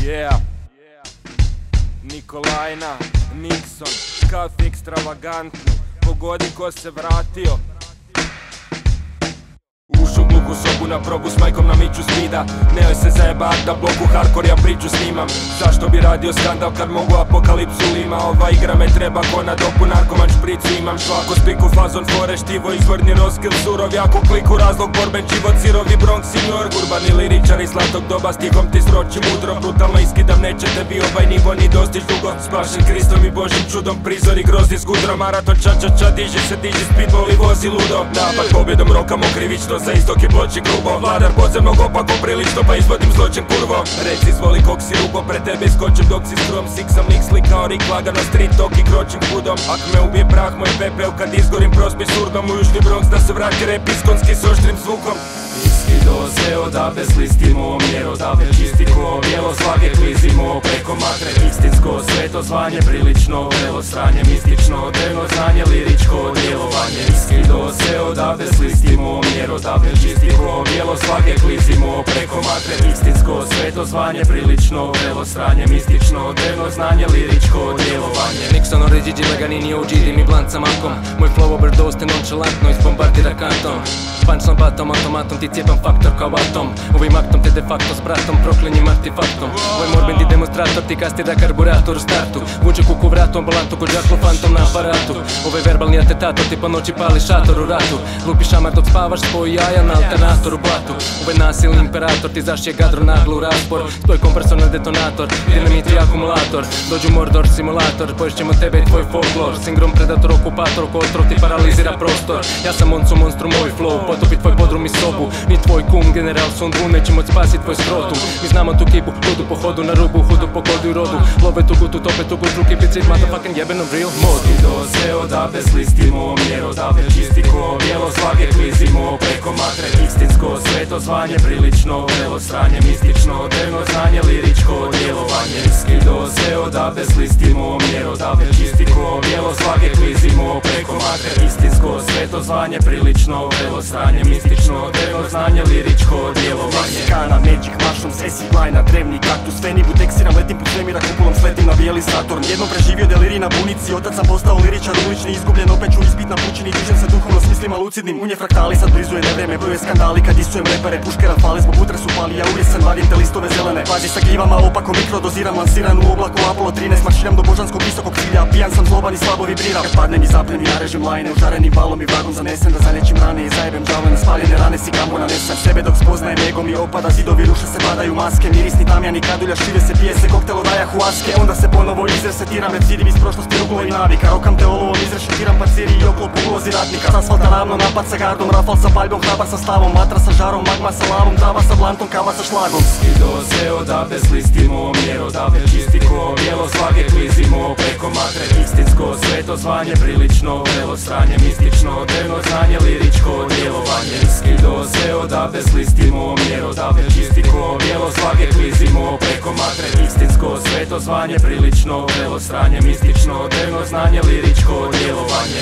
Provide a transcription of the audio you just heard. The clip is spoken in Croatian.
Yeah. Nikolajna, Nixon, kaf ekstravagantni, pogodi ko se vratio. Ušu u gluhu sobu na probu s majkom na miću spida. Neoj se zajebat da bloku hardcore ja priču snimam. Zašto bi radio skandal kad mogu apokalipsu lima? Ova igra me treba ko na dopu, narkoman špricu imam. Švako spiku fazon fore štivo, izvorni roskil surov. Jako kliku razlog borben život sirovi Bronx senior. Urbani liričar iz zlatog doba, stihom ti sroči mudro. Brutalno iskidam, nećete vi ovaj nivo ni dostić dugo. Spašen Kristom i Božim čudom, prizori grozni s gudrom. Maraton ča, diži se, diži speedball i vozi ludo. Napad pobjedom rokamo krivično, za istok i ploči grubo. Vladar podzemnog opako prilično, pa izvodim zločin kurvo. Reci izvoli kog si rubo, pred tebe skočim dok si skrom. Siksam lik slikao rik, lagano street talk i kročim hudom. Ak me ubije prah moj pepeo, kad izgorim prospi surdom. U južni Bronx da se vrati rap iskonski s oštrim zvukom. Iskido se odavde, slistimo mjer odavde, čisti ko bijelo, svage klizimo preko matre. Istinsko sveto zvanje, prilično vrelo sranje, mistično drevno znanje, liričko djelovanje. Iskido se odavde, slistimo mjer odavde, čisti ko bijelo, svage klizimo preko matre. Istinsko sveto zvanje, prilično vrelo sranje, mistično drevno znanje, liričko djelovanje. Nixon oriđiđi Laganini OG, dim i blant sa makom. Moj flow overdose te nonšalantno izbombardira kantom. Punchline batom, automatom ti cijepam faktor kao atom. Ovim aktom te de facto s bratom proklinjim artefaktom. Ovaj morbidni demonstrator ti kastira karburator u startu. Vuče kuku vratu, ambulantu ko Jacklo fantom na aparatu. Ovaj verbalni atentator ti po noći pali šator u ratu. Lupi šamar dok spavaš, spoji jaja na alternator u blatu. Ovaj nasilni imperator ti zašije gadro naglo u raspor. Spoj kompresor na detonator, dinamit i akumulator. Dođu Mordor simulator, poješćemo tebe i tvoj folklor. Sindrom predator, okupator, ko otrov ti paralizira prostor. Ja sam monstrum, moj flow, potopi tvoj podrum i sobu. Ni tvoj kum, general Sundwu, neće moć spasit tvoj skrotum. Mi znamo tu kipu, ludu po hodu na rubu, hudu po kodu i rodu. Love tu gutu, tope tu gut, ruki bicit, motherfucking jebenom real modu. Iskido se odavde, slistimo mjer odavde, čisti ko bijelo, svage klizimo preko matre. Istinsko sveto zvanje, prilično vrelo sranje, mistično drevno znanje, liričko djelovanje. Iskido se odavde, slistimo mjer odavde, čisti ko bijelo, svage klizimo preko matre. Istinsko sveto zvanje, prilično vrelo sranje, mistično drevno znanje, liričko djelovanje. Mexikana, Magic, Mushroom, Sesi, Glajna, drevni kaktus, Fenibu, teksiram, letim put svemira, kupolom sletim na bijeli Saturn. Jednom preživio deliri na bunici, otac sam postao liričar ulični, izgubljen, opet ću izbit na pučini, dižem se duhovno s mislima lucidnim. Unje fraktali, sad blizu je nevreme, bruje skandali, kad isujem repere, puške rafale, zbog utre su pali, ja uvijek sam vadim te listove zelene. Važi sa glivama, opako mikrodoziram, lansiran u oblaku Apollo 13, marširam do božanskog visokog cilja, pijan sam zloban i slabo vibriram. Kad padnem i zapnem i narežem lajne, užarenim valom i vragom zanesen, da zalečim rane i zajebem žale na spaljene rane, si gambo nanesem sebe dok spoznajem ego mi opada, zidovi ruše se, padaju maske, mirisni tamjani kadulja, šire se, pije se koktel od ajahuaske. Onda se ponovo izresetiram, recidim iz prošlosti, ruglo i navika, rokam te olovom, izrešetiram panciri i oklop u ulozi ratnika. S asfalta ravno, napad sa gardom, rafal sa paljbom, hrabar sa stavom, vatra sa žarom, magma sa lavom, trava sa blantom, kava sa šlagom. Iskido se odavde, slistimo mjer odavde, čisti ko bijelo, svage klizimo preko matre. Istinsko sveto zvanje, prilično vrelo sranje, mistično drevno znanje, liričko djelovanje. Iskido se odavde, slistimo mjer odavde, čisti ko bijelo, svage klizimo preko matre. Istinsko sveto zvanje, prilično vrelo sranje, mistično drevno znanje, liričko djelovanje.